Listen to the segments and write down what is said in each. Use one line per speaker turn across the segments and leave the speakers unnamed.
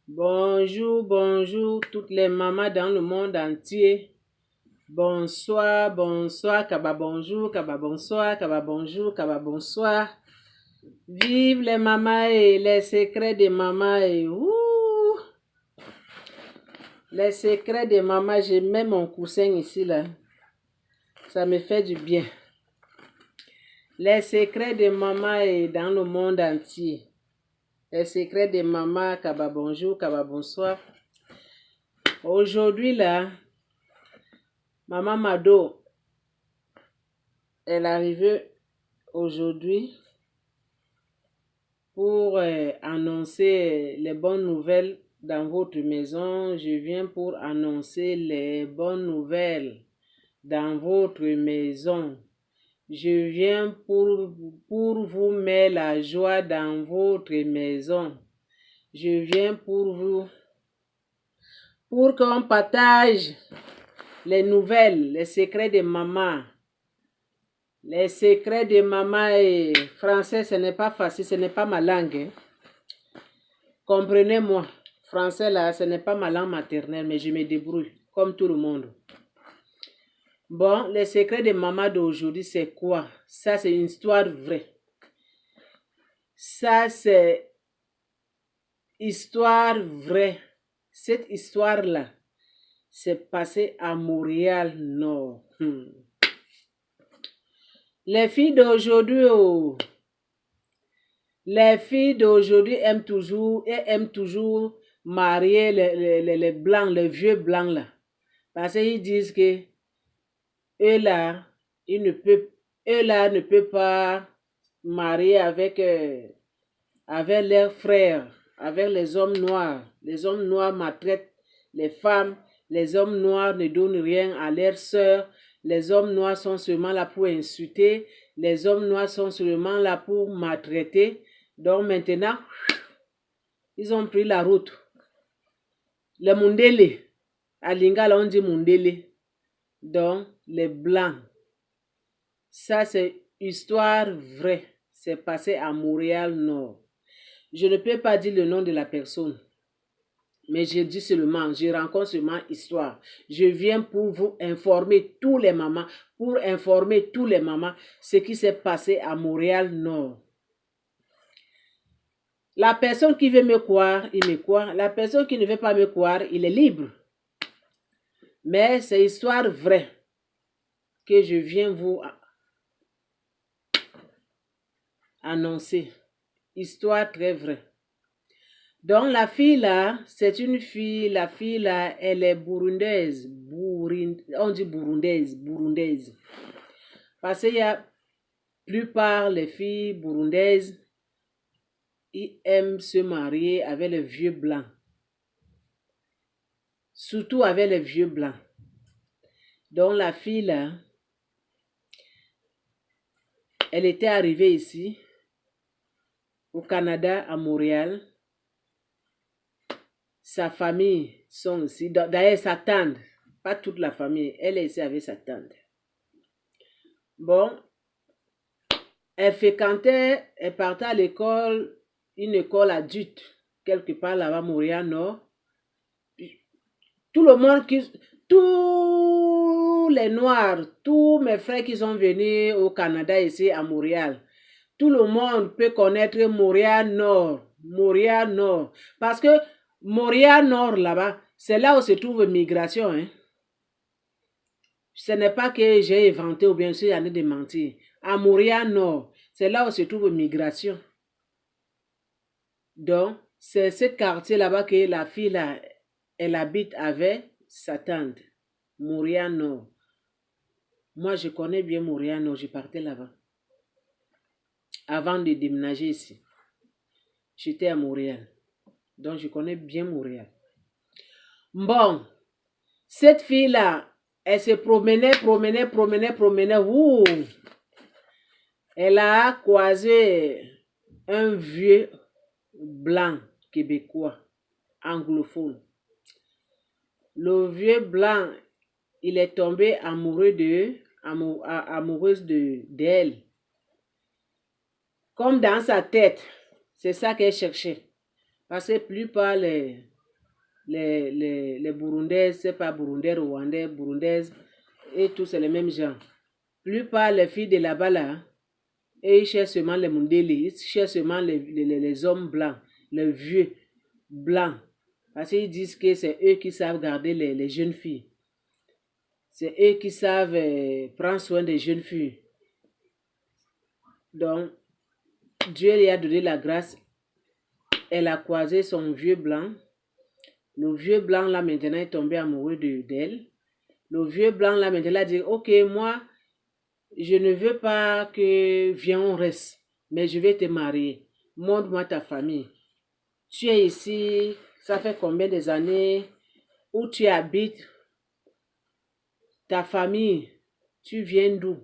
Bonjour, bonjour toutes les mamans dans le monde entier. Bonsoir, bonsoir, kaba bonjour, kaba bonsoir, kaba bonjour, kaba bonsoir. Vive les mamans et les secrets des mamans et ouh. Les secrets des mamans, j'ai même mon coussin ici là. Ça me fait du bien. Les secrets des mamans et dans le monde entier. Les secrets des mamans, kaba bonjour, kaba bonsoir. Aujourd'hui là, Maman Mado, elle est arrivée aujourd'hui pour annoncer les bonnes nouvelles dans votre maison. Je viens pour annoncer les bonnes nouvelles dans votre maison. Je viens pour vous mettre la joie dans votre maison. Je viens pour qu'on partage les nouvelles, les secrets de maman. Les secrets de maman et français, ce n'est pas facile, ce n'est pas ma langue. Hein. Comprenez-moi, français là, ce n'est pas ma langue maternelle, mais je me débrouille, comme tout le monde. Bon, les secrets de maman d'aujourd'hui, c'est quoi? Ça, c'est une histoire vraie. Ça, c'est histoire vraie. Cette histoire-là, c'est passé à Montréal Nord. Les filles d'aujourd'hui, les filles d'aujourd'hui aiment toujours marier les blancs, les vieux blancs là. Parce qu'ils disent que eux là, ne peuvent pas marier avec leurs frères, avec les hommes noirs. Les hommes noirs maltraitent les femmes. Les hommes noirs ne donnent rien à leurs sœurs. Les hommes noirs sont seulement là pour insulter. Les hommes noirs sont seulement là pour maltraiter. Donc maintenant, ils ont pris la route. Les Mundele, à Lingala on dit Mundele. Donc les blancs. Ça c'est histoire vraie. C'est passé à Montréal Nord. Je ne peux pas dire le nom de la personne. Mais je dis seulement, je rencontre seulement histoire. Je viens pour vous informer tous les mamans, ce qui s'est passé à Montréal Nord. La personne qui veut me croire, il me croit. La personne qui ne veut pas me croire, il est libre. Mais c'est histoire vraie que je viens vous annoncer. Histoire très vraie. Donc la fille là, c'est une fille, la fille là, elle est burundaise. On dit burundaise. Parce qu'il y a plupart les filles burundaises, ils aiment se marier avec les vieux blancs. Surtout avec les vieux blancs. Donc la fille là, elle était arrivée ici, au Canada, à Montréal. Sa famille sont ici. D'ailleurs, sa tante, pas toute la famille, elle est ici avec sa tante. Bon, elle partait à l'école, une école adulte, quelque part là-bas, Montréal Nord. Tout le monde, tous les Noirs, tous mes frères qui sont venus au Canada ici à Montréal, tout le monde peut connaître Montréal Nord. Montréal Nord. Parce que Montréal Nord là-bas, c'est là où se trouve migration. Hein. Ce n'est pas que j'ai inventé ou bien sûr il y en a de mentir. À Montréal Nord, c'est là où se trouve migration. Donc, c'est ce quartier là-bas que la fille là, elle habite avec sa tante. Montréal Nord. Moi, je connais bien Montréal Nord, je partais là-bas. Avant de déménager ici. J'étais à Montréal. Donc, je connais bien Montréal. Bon, cette fille-là, elle se promenait. Ouh! Elle a croisé un vieux blanc québécois, anglophone. Le vieux blanc, il est tombé amoureuse d'elle. Comme dans sa tête, c'est ça qu'elle cherchait. Parce que plupart les les Burundaises, c'est pas Burundais, Rwandais, Burundaises, et tous c'est les mêmes gens. Plupart les filles de là-bas, là, et ils cherchent seulement les Mundele, ils cherchent seulement les hommes blancs, les vieux blancs. Parce qu'ils disent que c'est eux qui savent garder les jeunes filles. C'est eux qui savent prendre soin des jeunes filles. Donc, Dieu lui a donné la grâce. Elle a croisé son vieux blanc. Le vieux blanc, là, maintenant, est tombé amoureux d'elle. Le vieux blanc, là, maintenant, a dit, ok, moi, je ne veux pas que viens, on reste, mais je vais te marier. Montre-moi ta famille. Tu es ici, ça fait combien des années? Où tu habites? Ta famille, tu viens d'où?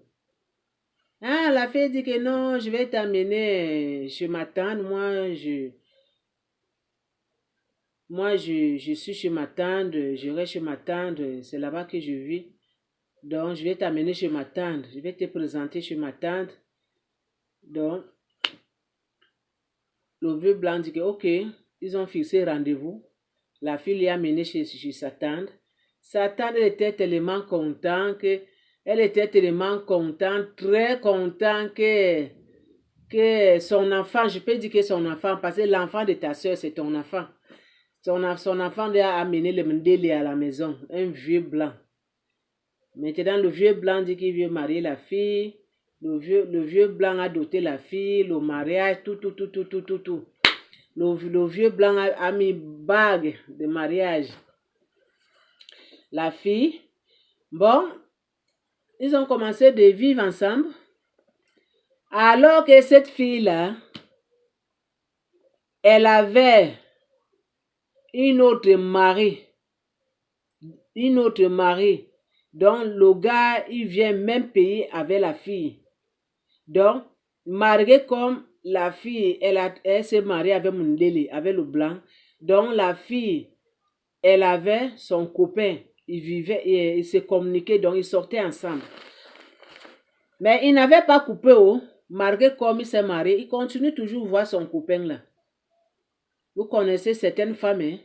Ah, la fille dit que non, je vais t'amener chez ma tante. Je suis chez ma tante, je reste chez ma tante, c'est là-bas que je vis. Donc, je vais t'amener chez ma tante, je vais te présenter chez ma tante. Donc, le vieux blanc dit que, ok, ils ont fixé rendez-vous. La fille l'a amené chez sa tante. Sa tante était tellement contente très contente que son enfant, je peux dire que son enfant, parce que l'enfant de ta soeur, c'est ton enfant. Son enfant lui a amené le Mndele à la maison, un vieux blanc. Maintenant, le vieux blanc dit qu'il veut marier la fille. Le vieux blanc a doté la fille, le mariage, tout. Le vieux blanc a mis bague de mariage. La fille, bon, ils ont commencé de vivre ensemble. Alors que cette fille-là, elle avait une autre mari. Donc, le gars, il vient même pays avec la fille. Donc, marié comme la fille, elle s'est mariée avec Mundele, avec le blanc. Donc, la fille, elle avait son copain. Ils vivaient, ils se communiquaient, donc ils sortaient ensemble. Mais il n'avait pas coupé, malgré comme il s'est marié, il continue toujours à voir son copain là. Vous connaissez certaines femmes, hein?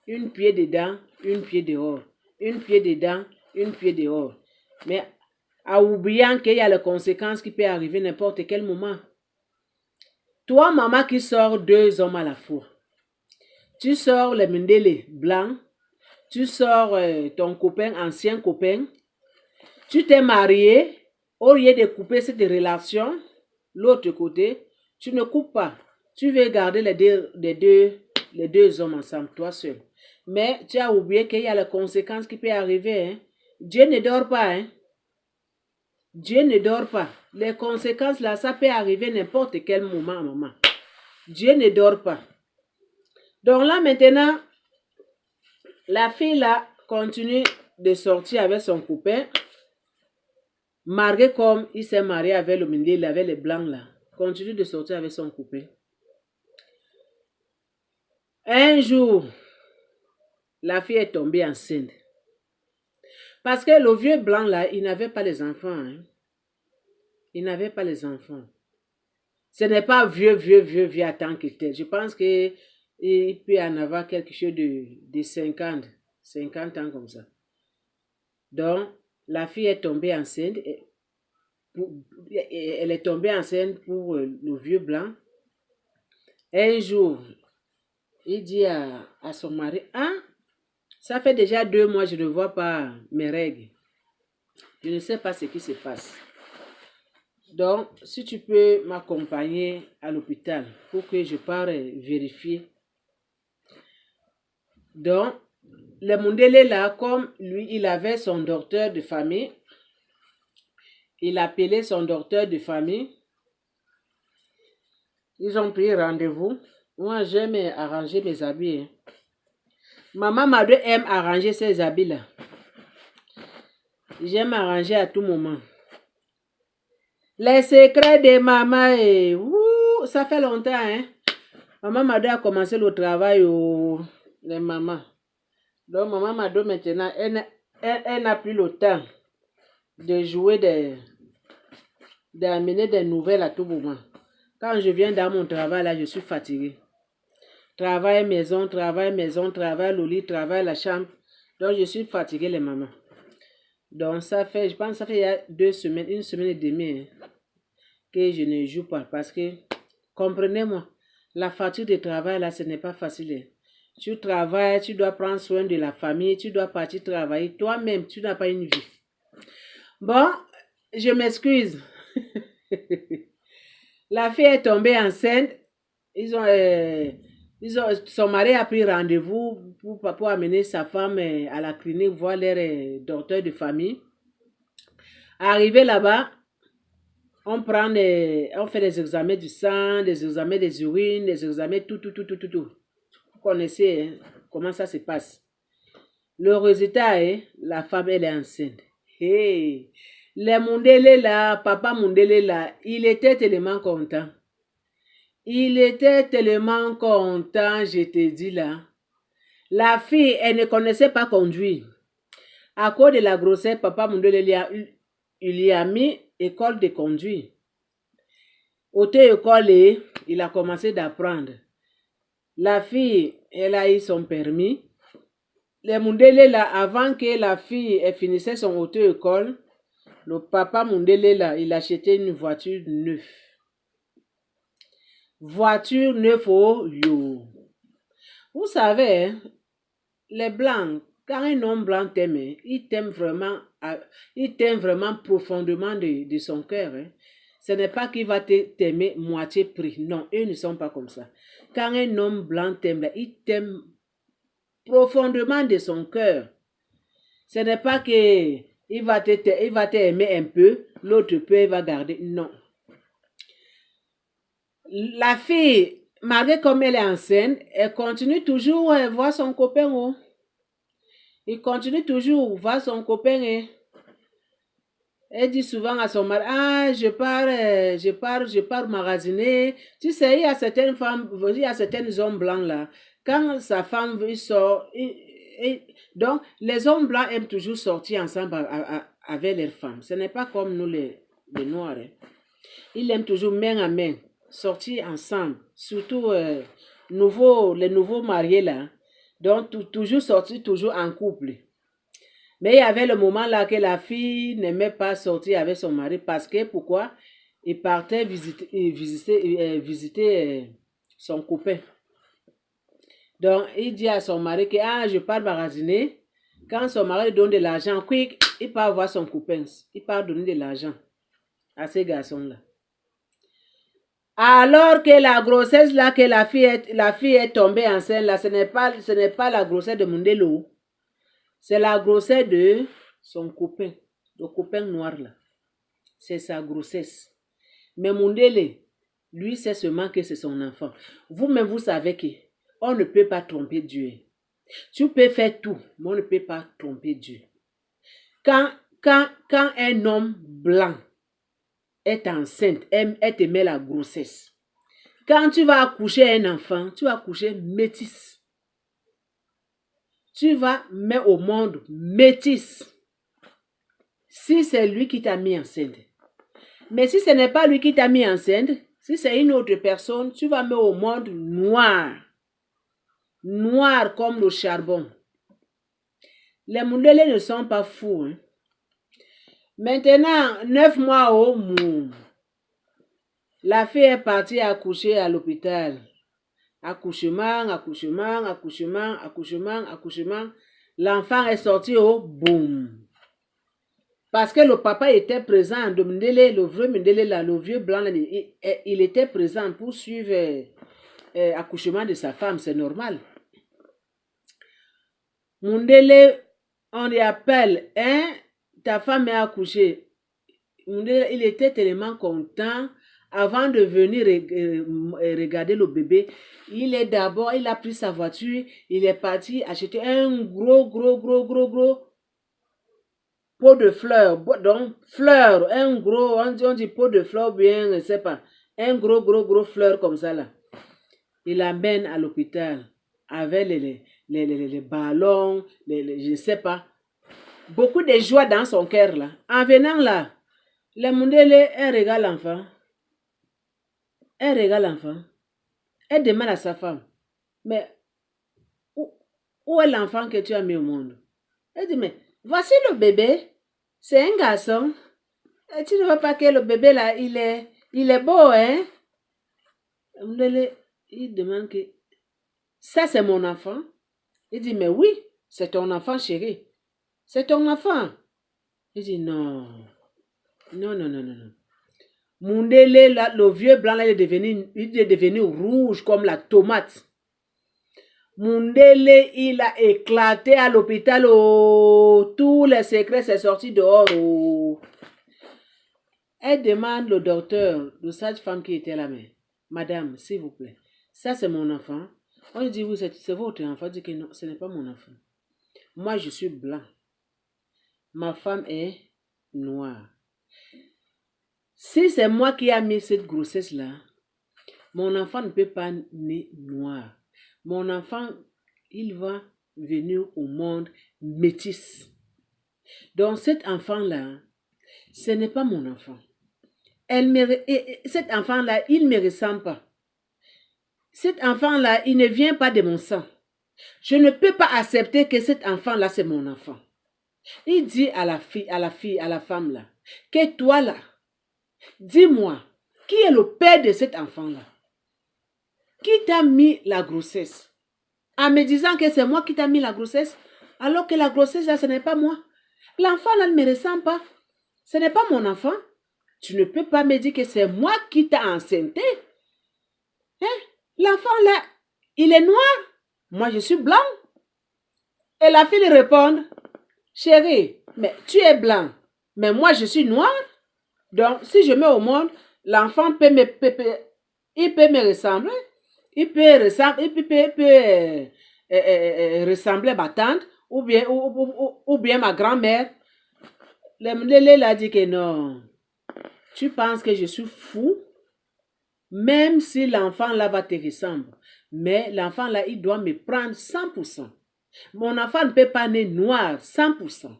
Une pied dedans, une pied dehors. Une pied dedans, une pied dehors. Mais en oubliant qu'il y a les conséquences qui peuvent arriver n'importe quel moment. Toi, maman qui sors 2 hommes à la fois. Tu sors les Mndele blancs. Tu sors ton copain, ancien copain. Tu t'es marié. Au lieu de couper cette relation, l'autre côté, tu ne coupes pas. Tu veux garder les deux hommes ensemble, toi seul. Mais tu as oublié qu'il y a les conséquences qui peuvent arriver. Hein? Dieu ne dort pas. Hein? Dieu ne dort pas. Les conséquences là, ça peut arriver n'importe quel moment, maman. Dieu ne dort pas. Donc là maintenant, la fille là continue de sortir avec son copain. Malgré comme il s'est marié avec le Mndele, avec les blancs là, continue de sortir avec son copain. Un jour, la fille est tombée enceinte. Parce que le vieux blanc là, il n'avait pas les enfants. Hein. Il n'avait pas les enfants. Ce n'est pas vieux à tant que tel. Je pense qu'il peut en avoir quelque chose de 50 ans comme ça. Donc, la fille est tombée enceinte. Elle est tombée enceinte pour le vieux blanc. Un jour, il dit à son mari, ah, ça fait déjà 2 mois, je ne vois pas mes règles. Je ne sais pas ce qui se passe. Donc, si tu peux m'accompagner à l'hôpital pour que je parte vérifier. Donc, le Mndele là, comme lui, il avait son docteur de famille, il appelait son docteur de famille. Ils ont pris rendez-vous. Moi, j'aime arranger mes habits. Hein. Maman Mado aime arranger ses habits là. J'aime arranger à tout moment. Les secrets de maman, ça fait longtemps, hein. Maman Mado a commencé le travail les mamans. Donc, maman Mado maintenant, elle n'a plus le temps de jouer, d'amener des nouvelles à tout moment. Quand je viens dans mon travail là, je suis fatiguée. Travail, maison, travail, le lit, travail, la chambre. Donc, je suis fatiguée, les mamans. Donc, ça fait, je pense que ça fait il y a 2 semaines, 1 semaine et demie hein, que je ne joue pas. Parce que, comprenez-moi, la fatigue de travail, là, ce n'est pas facile. Hein. Tu travailles, tu dois prendre soin de la famille, tu dois partir travailler. Toi-même, tu n'as pas une vie. Bon, je m'excuse. La fille est tombée enceinte. Son mari a pris rendez-vous pour amener sa femme à la clinique voir leur docteur de famille. Arrivé là-bas, on fait des examens du sang, des examens des urines, des examens tout. Vous connaissez hein, comment ça se passe. Le résultat est, la femme elle est enceinte. Hey, les Mundele là, papa Mundele là, il était tellement content. Il était tellement content, je te dis là. La fille, elle ne connaissait pas conduire. À cause de la grossesse, papa Mundele il y a mis école de conduire. Auto-école, il a commencé d'apprendre. La fille, elle a eu son permis. Les Mundele là, avant que la fille finissait son auto-école, le papa Mundele là, il a acheté une voiture neuve. Voiture neuve au yo. Vous savez, hein, les blancs, quand un homme blanc t'aime, il t'aime vraiment profondément de son cœur. Hein. Ce n'est pas qu'il va t'aimer moitié prix. Non, eux ne sont pas comme ça. Quand un homme blanc t'aime, il t'aime profondément de son cœur. Ce n'est pas que il va t'aimer un peu, l'autre peu il va garder. Non. La fille, malgré comme elle est enceinte, elle continue toujours à voir son copain. Oh. Il continue toujours à voir son copain. Eh. Elle dit souvent à son mari, ah, je pars magasiner. Tu sais, il y a certaines femmes, il y a certains hommes blancs là. Quand sa femme sort, donc les hommes blancs aiment toujours sortir ensemble avec leurs femmes. Ce n'est pas comme nous les noirs. Hein. Ils aiment toujours main à main, sortir ensemble. Surtout les nouveaux mariés là. Donc toujours sortir, toujours en couple. Mais il y avait le moment là que la fille n'aimait pas sortir avec son mari parce que pourquoi? Il partait visiter son copain. Donc il dit à son mari que je pars magasiner. Quand son mari donne de l'argent, quick, il part voir son copain. Il part donner de l'argent à ces garçons-là. Alors que la grossesse là que la fille est tombée enceinte là, ce n'est pas la grossesse de Mundelo. C'est la grossesse de son copain, le copain noir là. C'est sa grossesse. Mais Mundele, lui, c'est seulement que c'est son enfant. Vous-même, vous savez qu'on ne peut pas tromper Dieu. Tu peux faire tout, mais on ne peut pas tromper Dieu. Quand un homme blanc est enceinte, elle te met la grossesse. Quand tu vas accoucher un enfant, tu vas accoucher métis. Tu vas mettre au monde métis. Si c'est lui qui t'a mis enceinte. Mais si ce n'est pas lui qui t'a mis enceinte, si c'est une autre personne, tu vas mettre au monde noir. Noir comme le charbon. Les Mundele ne sont pas fous. Hein. Maintenant, 9 mois au monde. La fille est partie accoucher à l'hôpital. Accouchement. L'enfant est sorti au boum. Parce que le papa était présent, le vieux blanc, il était présent pour suivre l'accouchement de sa femme, c'est normal. Mundele, on lui appelle, hein, ta femme est accouchée. Mundele, il était tellement content. Avant de venir regarder le bébé, il a pris sa voiture, il est parti acheter un gros pot de fleurs. Donc, fleurs, un gros, on dit pot de fleurs, bien, je ne sais pas, un gros fleur comme ça là. Il l'amène à l'hôpital avec les ballons, je ne sais pas. Beaucoup de joie dans son cœur là. En venant là, les Mundele, elle regarde l'enfant. Elle regarde l'enfant. Elle demande à sa femme, mais où est l'enfant que tu as mis au monde? Elle dit, mais voici le bébé. C'est un garçon. Et tu ne vois pas que le bébé là, il est beau, hein? Il demande que ça c'est mon enfant. Il dit, mais oui, c'est ton enfant chéri. C'est ton enfant. Il dit, non. Non, non, non, non, non. Mundele, là, le vieux blanc, là, il est devenu rouge comme la tomate. Mundele, il a éclaté à l'hôpital. Oh, tous les secrets sont sortis dehors. Oh. Elle demande au docteur, le sage-femme qui était là, mais madame, s'il vous plaît, ça c'est mon enfant. On lui dit, oui, c'est votre enfant. Elle dit que non, ce n'est pas mon enfant. Moi, je suis blanc. Ma femme est noire. Si c'est moi qui ai mis cette grossesse-là, mon enfant ne peut pas naître noir. Mon enfant, il va venir au monde métis. Donc cet enfant-là, ce n'est pas mon enfant. Cet enfant-là, il ne me ressemble pas. Cet enfant-là, il ne vient pas de mon sang. Je ne peux pas accepter que cet enfant-là, c'est mon enfant. Il dit à la femme là, que toi là, dis-moi, qui est le père de cet enfant-là? Qui t'a mis la grossesse? En me disant que c'est moi qui t'a mis la grossesse, alors que la grossesse là, ce n'est pas moi. L'enfant là ne me ressemble pas. Ce n'est pas mon enfant. Tu ne peux pas me dire que c'est moi qui t'ai enceinté. Hein? L'enfant là, il est noir. Moi, je suis blanc. Et la fille répond, chérie, mais tu es blanc. Mais moi, je suis noir. Donc, si je mets au monde, l'enfant peut me ressembler. Il peut ressembler à ma tante ou bien ma grand-mère. Lele a dit que non. Tu penses que je suis fou? Même si l'enfant là va te ressembler. Mais l'enfant là, il doit me prendre 100%. Mon enfant ne peut pas naître noir 100%.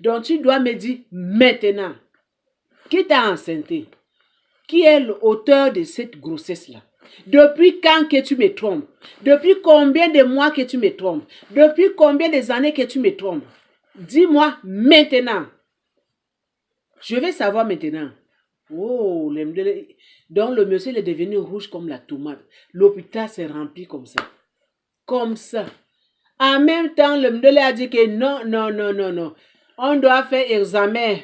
Donc tu dois me dire maintenant, qui t'a enceinté? Qui est l'auteur de cette grossesse-là? Depuis quand que tu me trompes? Depuis combien de mois que tu me trompes? Depuis combien d'années que tu me trompes? Dis-moi maintenant. Je vais savoir maintenant. Oh, donc le monsieur est devenu rouge comme la tomate. L'hôpital s'est rempli comme ça. Comme ça. En même temps, le monsieur a dit que non, non, non, non, non. On doit faire examen.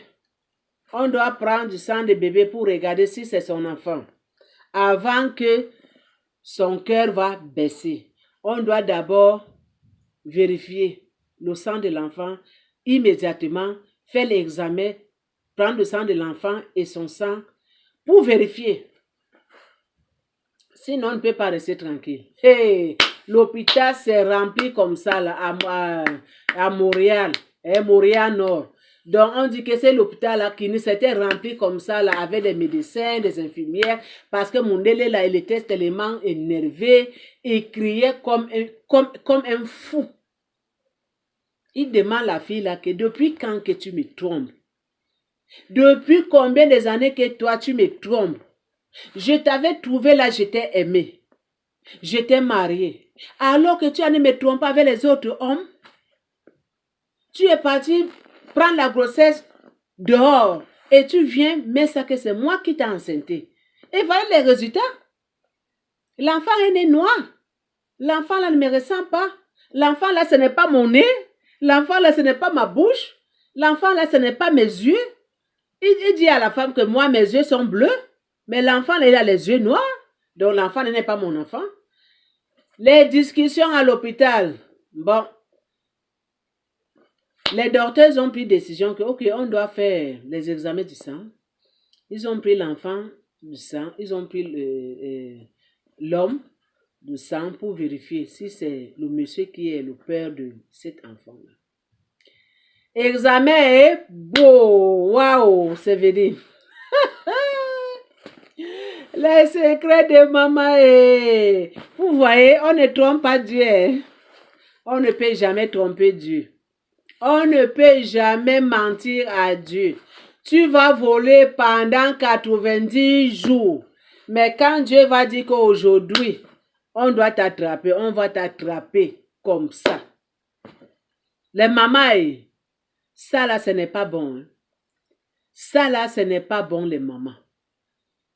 On doit prendre du sang de bébé pour regarder si c'est son enfant. Avant que son cœur va baisser. On doit d'abord vérifier le sang de l'enfant. Immédiatement, faire l'examen, prendre le sang de l'enfant et son sang pour vérifier. Sinon, on ne peut pas rester tranquille. Hey, l'hôpital s'est rempli comme ça là, à Montréal, Montréal Nord. Donc, on dit que c'est l'hôpital là qui s'était rempli comme ça là, avec des médecins, des infirmières, parce que Mundele là, il était tellement énervé, il criait comme un fou. Il demande à la fille là que depuis quand que tu me trompes? Depuis combien d'années que toi tu me trompes? Je t'avais trouvé là, je t'ai aimé. Je t'ai marié. Alors que tu allais me tromper avec les autres hommes, tu es parti prendre la grossesse dehors et tu viens, mais ça que c'est moi qui t'ai enceinté. Et voilà les résultats. L'enfant est né noir. L'enfant là ne me ressemble pas. L'enfant là, ce n'est pas mon nez. L'enfant là, ce n'est pas ma bouche. L'enfant là, ce n'est pas mes yeux. Il dit à la femme que moi, mes yeux sont bleus. Mais l'enfant là, il a les yeux noirs. Donc l'enfant n'est pas mon enfant. Les discussions à l'hôpital. Bon. Les docteurs ont pris décision que, ok, on doit faire les examens du sang. Ils ont pris l'enfant du sang. Ils ont pris l'homme du sang pour vérifier si c'est le monsieur qui est le père de cet enfant-là. Examen est beau. Waouh, c'est venu. Les secrets de maman est... Vous voyez, on ne trompe pas Dieu. On ne peut jamais tromper Dieu. On ne peut jamais mentir à Dieu. Tu vas voler pendant 90 jours. Mais quand Dieu va dire qu'aujourd'hui, on doit t'attraper, on va t'attraper comme ça. Les mamans, ça là, ce n'est pas bon. Hein. Ça là, ce n'est pas bon, les mamans.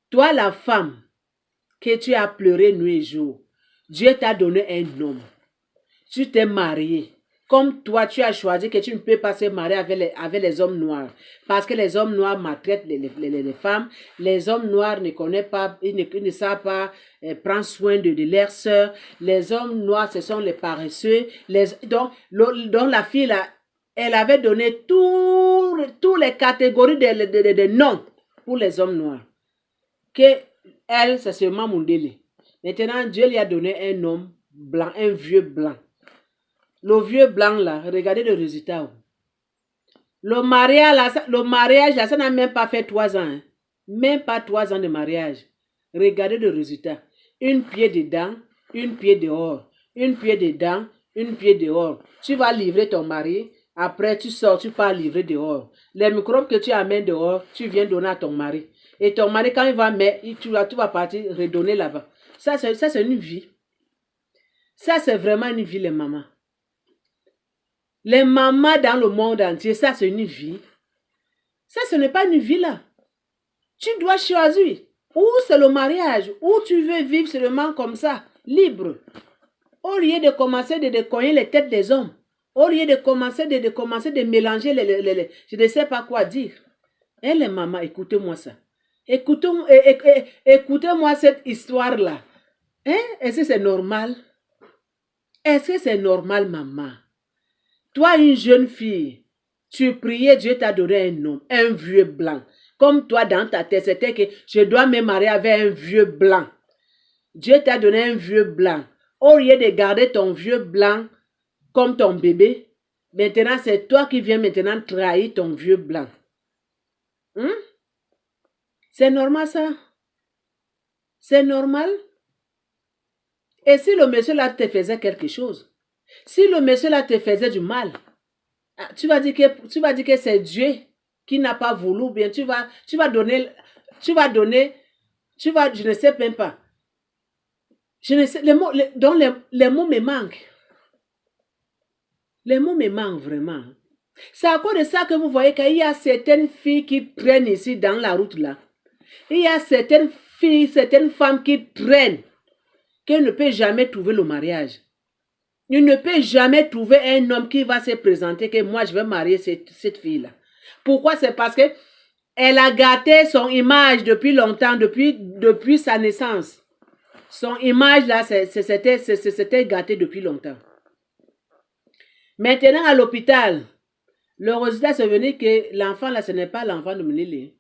Toi, la femme, que tu as pleuré nuit et jour, Dieu t'a donné un homme. Tu t'es marié. Comme toi, tu as choisi que tu ne peux pas se marier avec les hommes noirs. Parce que les hommes noirs maltraitent les femmes. Les hommes noirs ne connaissent pas, ils ne savent pas prendre soin de leurs sœurs. Les hommes noirs, ce sont les paresseux. Donc la fille, là, elle avait donné toutes les catégories de noms pour les hommes noirs. Que elle, c'est seulement Mundele. Maintenant, Dieu lui a donné un homme blanc, un vieux blanc. Le vieux blanc là, regardez le résultat. Le mariage là, ça n'a même pas fait 3 ans. Hein. Même pas 3 ans de mariage. Regardez le résultat. Une pied dedans, une pied dehors. Une pied dedans, une pied dehors. Tu vas livrer ton mari. Après, tu sors, tu pars livrer dehors. Les microbes que tu amènes dehors, tu viens donner à ton mari. Et ton mari, quand il va mettre, tu vas partir redonner là-bas. Ça, c'est une vie. Ça, c'est vraiment une vie, les mamans. Les mamans dans le monde entier, ça c'est une vie. Ça, ce n'est pas une vie là. Tu dois choisir. Ou c'est le mariage, ou tu veux vivre seulement comme ça, libre. Au lieu de commencer de cogner les têtes des hommes. Au lieu de commencer de mélanger je ne sais pas quoi dire. Et les mamans, écoutez-moi ça. Écoutez-moi cette histoire-là. Hein? Est-ce que c'est normal? Est-ce que c'est normal, maman? Toi, une jeune fille, tu priais, Dieu t'a donné un homme, un vieux blanc. Comme toi, dans ta tête, c'était que je dois me marier avec un vieux blanc. Dieu t'a donné un vieux blanc. Au lieu de garder ton vieux blanc comme ton bébé, maintenant, c'est toi qui viens maintenant trahir ton vieux blanc. C'est normal ça? C'est normal? Et si le monsieur là te faisait quelque chose? Si le monsieur là te faisait du mal, tu vas dire que c'est Dieu qui n'a pas voulu, ou bien je ne sais même pas. Je ne sais, les mots me manquent. Les mots me manquent vraiment. C'est à cause de ça que vous voyez qu'il y a certaines filles qui traînent ici dans la route là. Il y a certaines filles, certaines femmes qui traînent, qu'elles ne peuvent jamais trouver le mariage. Il ne peut jamais trouver un homme qui va se présenter que moi je vais marier cette fille-là. Pourquoi? C'est parce que elle a gâté son image depuis longtemps, depuis sa naissance. Son image là, c'était gâté depuis longtemps. Maintenant à l'hôpital, le résultat c'est venu que l'enfant là, ce n'est pas l'enfant de Mnili.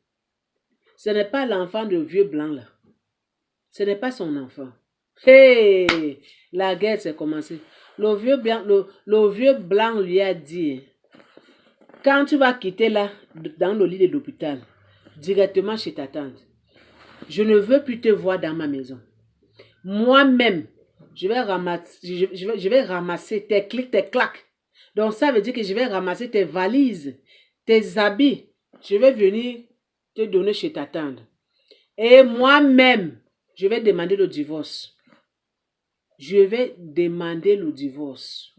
Ce n'est pas l'enfant de vieux blanc là. Ce n'est pas son enfant. Hey, la guerre s'est commencée. Le vieux blanc lui a dit, quand tu vas quitter là, dans le lit de l'hôpital, directement chez ta tante, je ne veux plus te voir dans ma maison. Moi-même, je vais ramasser tes clics, tes claques. Donc ça veut dire que je vais ramasser tes valises, tes habits. Je vais venir te donner chez ta tante. Et moi-même, je vais demander le divorce. Je vais demander le divorce.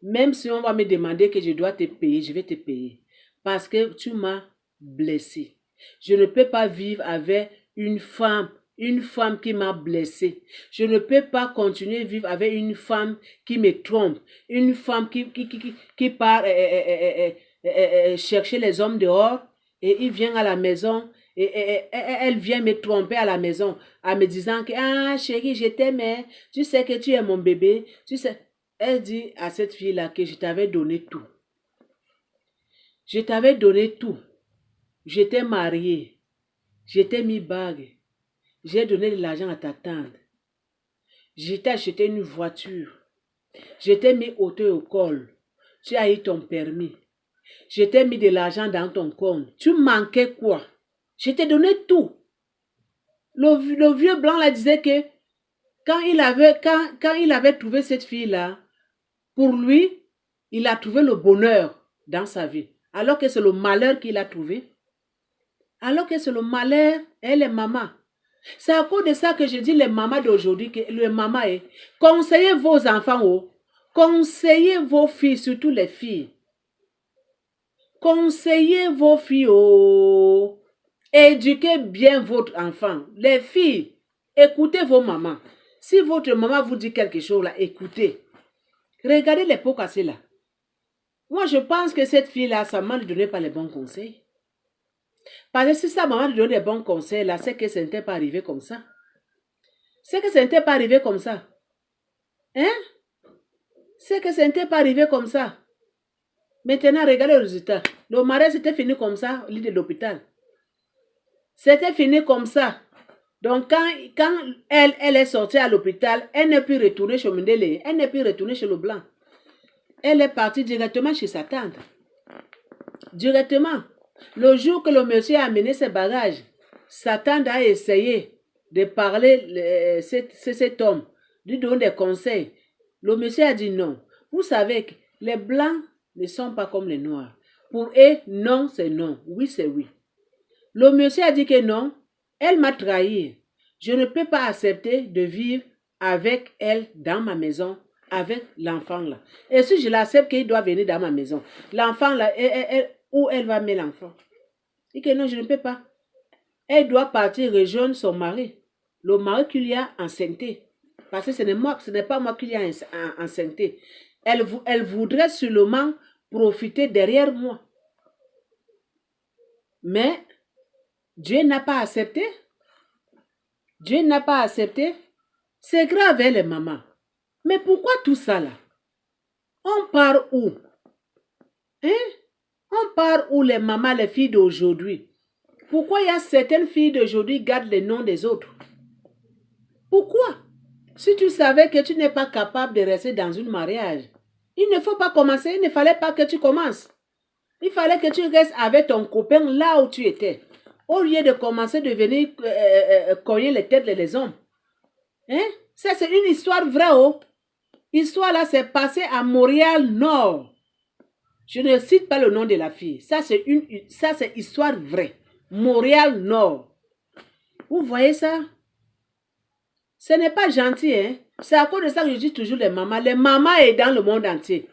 Même si on va me demander que je dois te payer, je vais te payer. Parce que tu m'as blessé. Je ne peux pas vivre avec une femme qui m'a blessé. Je ne peux pas continuer à vivre avec une femme qui me trompe. Une femme qui part chercher les hommes dehors et il vient à la maison. Et elle vient me tromper à la maison en me disant que ah chérie, je t'aime, tu sais que tu es mon bébé, tu sais. Elle dit à cette fille-là que je t'avais donné tout. Je t'avais donné tout. Je t'ai marié. Je t'ai mis bague. J'ai donné de l'argent à ta tante. Je t'ai acheté une voiture. Je t'ai mis auto-école. Tu as eu ton permis. Je t'ai mis de l'argent dans ton compte. Tu manquais quoi? Je t'ai donné tout. Le vieux blanc là disait que quand il avait trouvé cette fille-là, pour lui, il a trouvé le bonheur dans sa vie. Alors que c'est le malheur qu'il a trouvé. Alors que c'est le malheur, elle est maman. C'est à cause de ça que je dis les mamans d'aujourd'hui, que le maman est, conseillez vos enfants, oh, conseillez vos filles, surtout les filles. Conseillez vos filles, oh, éduquez bien votre enfant. Les filles, écoutez vos mamans. Si votre maman vous dit quelque chose là, écoutez. Regardez les pots cassés là. Moi, je pense que cette fille-là, sa maman ne donnait pas les bons conseils. Parce que si sa maman lui donnait les bons conseils là, c'est que ça n'était pas arrivé comme ça. C'est que ça n'était pas arrivé comme ça. Hein? C'est que ça n'était pas arrivé comme ça. Maintenant, regardez le résultat. Le mariage, c'était fini comme ça au lit de l'hôpital. C'était fini comme ça. Donc, quand elle est sortie à l'hôpital, elle n'est plus retournée chez Mendele. Elle n'est plus retournée chez le blanc. Elle est partie directement chez sa tante. Directement. Le jour que le monsieur a amené ses bagages, sa tante a essayé de parler cet homme, lui donner des conseils. Le monsieur a dit non. Vous savez que les blancs ne sont pas comme les noirs. Pour eux, non, c'est non. Oui, c'est oui. Le monsieur a dit que non, elle m'a trahi. Je ne peux pas accepter de vivre avec elle dans ma maison, avec l'enfant là. Et si je l'accepte qu'il doit venir dans ma maison, l'enfant là, où elle va mettre l'enfant? Il dit que non, je ne peux pas. Elle doit partir rejoindre son mari. Le mari qui lui a enceinté. Parce que ce n'est pas moi qui lui ai enceinté. Elle voudrait seulement profiter derrière moi. Mais Dieu n'a pas accepté. Dieu n'a pas accepté. C'est grave, les mamans. Mais pourquoi tout ça là? On part où? Hein? On part où les mamans, les filles d'aujourd'hui? Pourquoi il y a certaines filles d'aujourd'hui qui gardent les noms des autres? Pourquoi? Si tu savais que tu n'es pas capable de rester dans un mariage, il ne faut pas commencer, il ne fallait pas que tu commences. Il fallait que tu restes avec ton copain là où tu étais. Au lieu de commencer de venir cogner les têtes des hommes. Hein? Ça, c'est une histoire vraie, oh. L'histoire là, c'est passé à Montréal-Nord. Je ne cite pas le nom de la fille. Ça, c'est histoire vraie. Montréal-Nord. Vous voyez ça? Ce n'est pas gentil, hein? C'est à cause de ça que je dis toujours les mamans. Les mamans est dans le monde entier.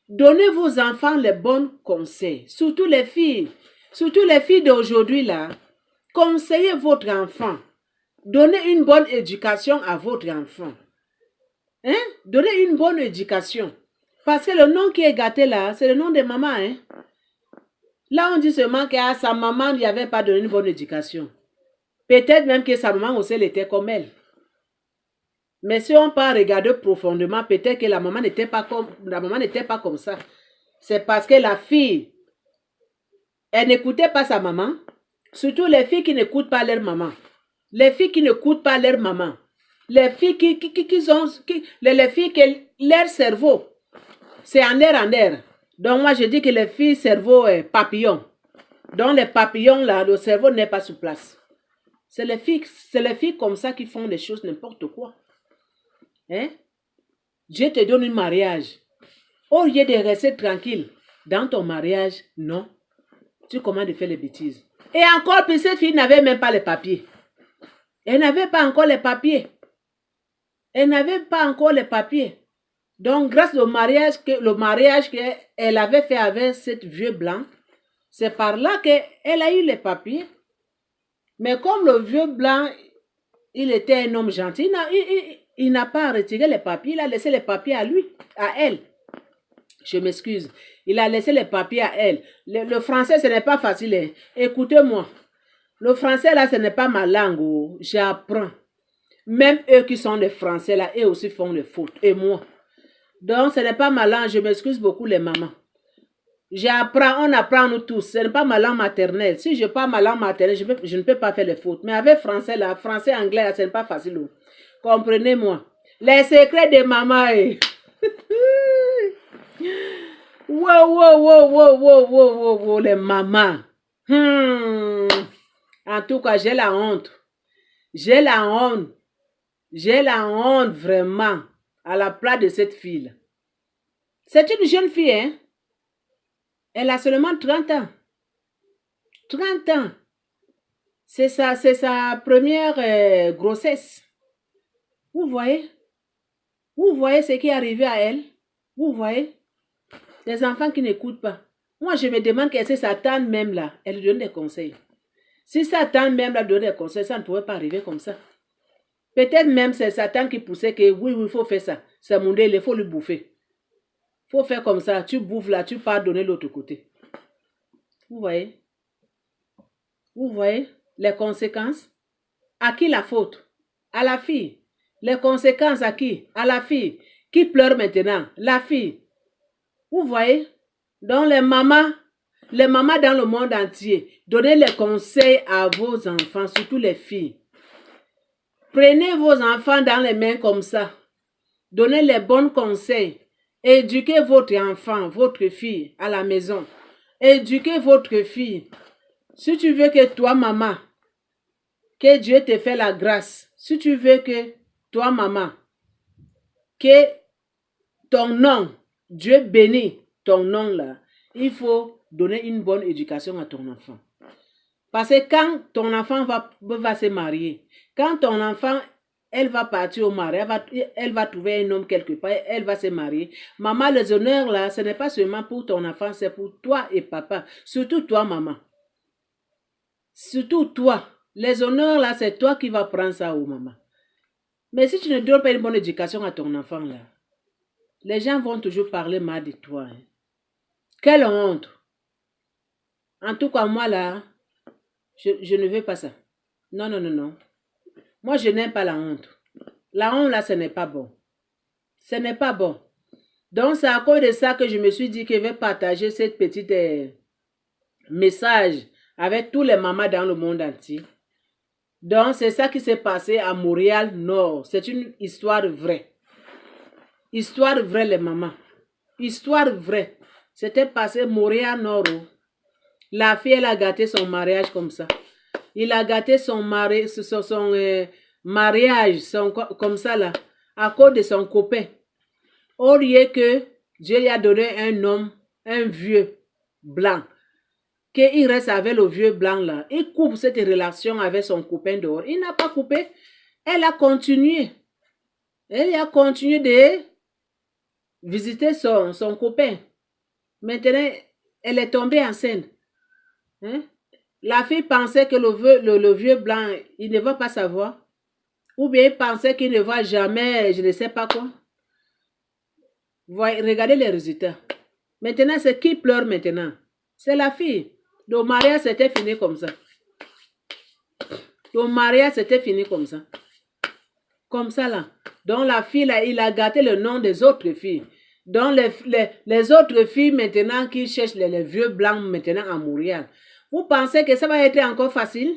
Donnez vos enfants les bons conseils. Surtout les filles. Surtout les filles d'aujourd'hui là. Conseillez votre enfant. Donnez une bonne éducation à votre enfant. Hein? Donnez une bonne éducation. Parce que le nom qui est gâté là, c'est le nom de maman. Hein? Là, on dit seulement que sa maman n'y avait pas donné une bonne éducation. Peut-être même que sa maman aussi elle était comme elle. Mais si on peut regarder profondément, peut-être que la maman n'était pas comme ça. C'est parce que la fille, elle n'écoutait pas sa maman. Surtout les filles qui n'écoutent pas leur maman. Les filles qui n'écoutent pas leur maman. Les filles les filles que leur cerveau, c'est en l'air. Donc moi je dis que les filles, cerveau est papillon. Donc les papillons là, le cerveau n'est pas sur place. C'est les filles comme ça qui font des choses n'importe quoi. Hein? Dieu te donne un mariage. Au lieu de rester tranquille dans ton mariage, non. Tu commences à faire les bêtises. Et encore, puis cette fille n'avait même pas les papiers. Elle n'avait pas encore les papiers. Donc, grâce au mariage qu'elle avait fait avec cette vieux blanc, c'est par là qu'elle a eu les papiers. Mais comme le vieux blanc, il était un homme gentil, il n'a pas retiré les papiers, il a laissé les papiers à elle. Je m'excuse. Il a laissé les papiers à elle. Le français, ce n'est pas facile. Hein. Écoutez-moi. Le français, là, ce n'est pas ma langue. Oh. J'apprends. Même eux qui sont des Français, là, eux aussi font des fautes. Et moi. Donc, ce n'est pas ma langue. Je m'excuse beaucoup, les mamans. J'apprends. On apprend nous tous. Ce n'est pas ma langue maternelle. Si je parle ma langue maternelle, je ne peux pas faire les fautes. Mais avec français, là, français, anglais, là, ce n'est pas facile. Oh. Comprenez-moi. Les secrets de maman. Eh. Wow, les mamans. En tout cas, j'ai la honte. J'ai la honte vraiment à la place de cette fille. C'est une jeune fille, hein? Elle a seulement 30 ans. 30 ans. C'est sa première grossesse. Vous voyez? Vous voyez ce qui est arrivé à elle? Vous voyez? Des enfants qui n'écoutent pas. Moi, je me demande que c'est sa tante même là, elle donne des conseils. Si sa tante même là donne des conseils, ça ne pouvait pas arriver comme ça. Peut-être même c'est sa tante qui poussait que oui, il faut faire ça. C'est mon délai, il faut le bouffer. Il faut faire comme ça. Tu bouffes là, tu pars donner l'autre côté. Vous voyez? Vous voyez les conséquences? À qui la faute? À la fille. Les conséquences à qui? À la fille. Qui pleure maintenant? La fille. Vous voyez? Donc les mamans dans le monde entier, donnez les conseils à vos enfants, surtout les filles. Prenez vos enfants dans les mains comme ça. Donnez les bons conseils. Éduquez votre enfant, votre fille à la maison. Éduquez votre fille. Si tu veux que toi, maman, que Dieu te fait la grâce. Si tu veux que toi, maman, que ton nom, Dieu bénit ton nom là, il faut donner une bonne éducation à ton enfant. Parce que quand ton enfant va se marier, quand ton enfant, elle va partir au mariage, elle va trouver un homme quelque part, elle va se marier. Maman, les honneurs là, ce n'est pas seulement pour ton enfant, c'est pour toi et papa. Surtout toi, maman. Surtout toi. Les honneurs là, c'est toi qui vas prendre ça au maman. Mais si tu ne donnes pas une bonne éducation à ton enfant là, les gens vont toujours parler mal de toi. Hein. Quelle honte. En tout cas, moi là, je ne veux pas ça. Non, non, non, non. Moi, je n'aime pas la honte. La honte là, ce n'est pas bon. Ce n'est pas bon. Donc, c'est à cause de ça que je me suis dit que je vais partager cette petite message avec tous les mamans dans le monde entier. Donc, c'est ça qui s'est passé à Montréal-Nord. C'est une histoire vraie. Histoire vraie, les mamans. Histoire vraie. C'était passé Montréal-Nord. La fille, elle a gâté son mariage comme ça. Il a gâté son mariage, comme ça là, à cause de son copain. Au lieu que Dieu lui a donné un homme, un vieux blanc, qu'il reste avec le vieux blanc là. Il coupe cette relation avec son copain dehors. Il n'a pas coupé. Elle a continué. Elle a continué de visiter son copain. Maintenant, elle est tombée enceinte. Hein? La fille pensait que le vieux blanc, il ne va pas savoir. Ou bien il pensait qu'il ne va jamais, je ne sais pas quoi. Voyez, regardez les résultats. Maintenant, c'est qui pleure maintenant? C'est la fille. Le mariage, c'était fini comme ça. Le mariage, c'était fini comme ça. Comme ça, là. Donc, la fille, là, il a gâté le nom des autres filles. Donc, les autres filles, maintenant, qui cherchent les vieux blancs, maintenant, à Montréal. Vous pensez que ça va être encore facile?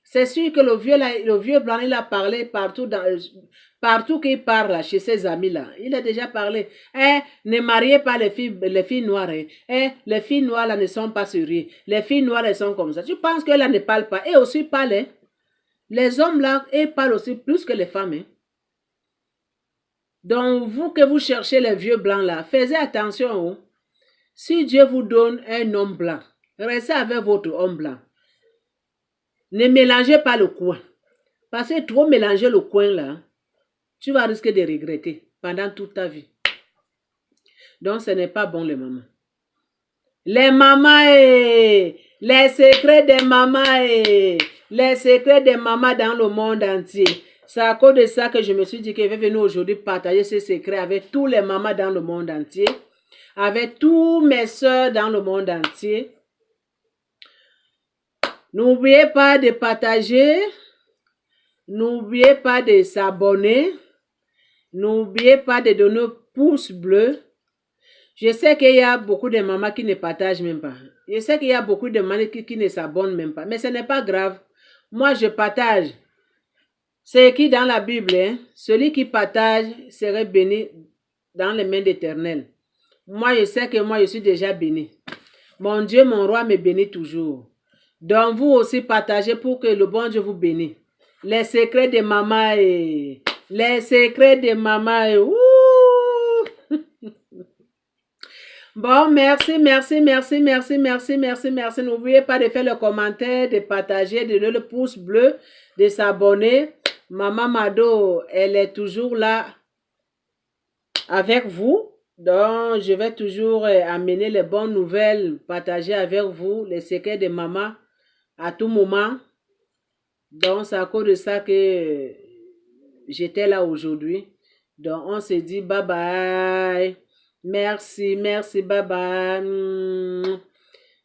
C'est sûr que le vieux blanc, il a parlé partout qu'il parle là, chez ses amis là. Il a déjà parlé. Ne mariez pas les filles noires. Les filles noires là ne sont pas sérieuses. Les filles noires elles sont comme ça. Tu penses qu'elle ne parle pas? Et aussi parle. Hein? Les hommes là, ils parlent aussi plus que les femmes. Hein? Donc vous que vous cherchez les vieux blancs là, faites attention. Hein? Si Dieu vous donne un homme blanc, restez avec votre homme blanc. Ne mélangez pas le coin. Parce que trop mélanger le coin là, tu vas risquer de regretter pendant toute ta vie. Donc ce n'est pas bon les mamans. Les mamans, les secrets des mamans, les secrets des mamans dans le monde entier. C'est à cause de ça que je me suis dit que je vais venir aujourd'hui partager ces secrets avec tous les mamans dans le monde entier. Avec tous mes soeurs dans le monde entier. N'oubliez pas de partager. N'oubliez pas de s'abonner. N'oubliez pas de donner pouce bleu. Je sais qu'il y a beaucoup de mamans qui ne partagent même pas. Je sais qu'il y a beaucoup de mamans qui ne s'abonnent même pas. Mais ce n'est pas grave. Moi, je partage. C'est écrit dans la Bible. Hein? Celui qui partage serait béni dans les mains d'Éternel. Moi, je sais que moi, je suis déjà béni. Mon Dieu, mon roi me bénit toujours. Donc, vous aussi partagez pour que le bon Dieu vous bénisse. Les secrets de maman et... Les secrets de maman et... Bon, merci, merci, merci, merci, merci, merci, merci. N'oubliez pas de faire le commentaire, de partager, de donner le pouce bleu, de s'abonner. Maman Mado, elle est toujours là avec vous. Donc, je vais toujours amener les bonnes nouvelles, partager avec vous les secrets de maman à tout moment. Donc, c'est à cause de ça que j'étais là aujourd'hui. Donc, on se dit bye bye. Merci, merci, bye bye.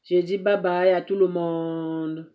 Je dis bye bye à tout le monde.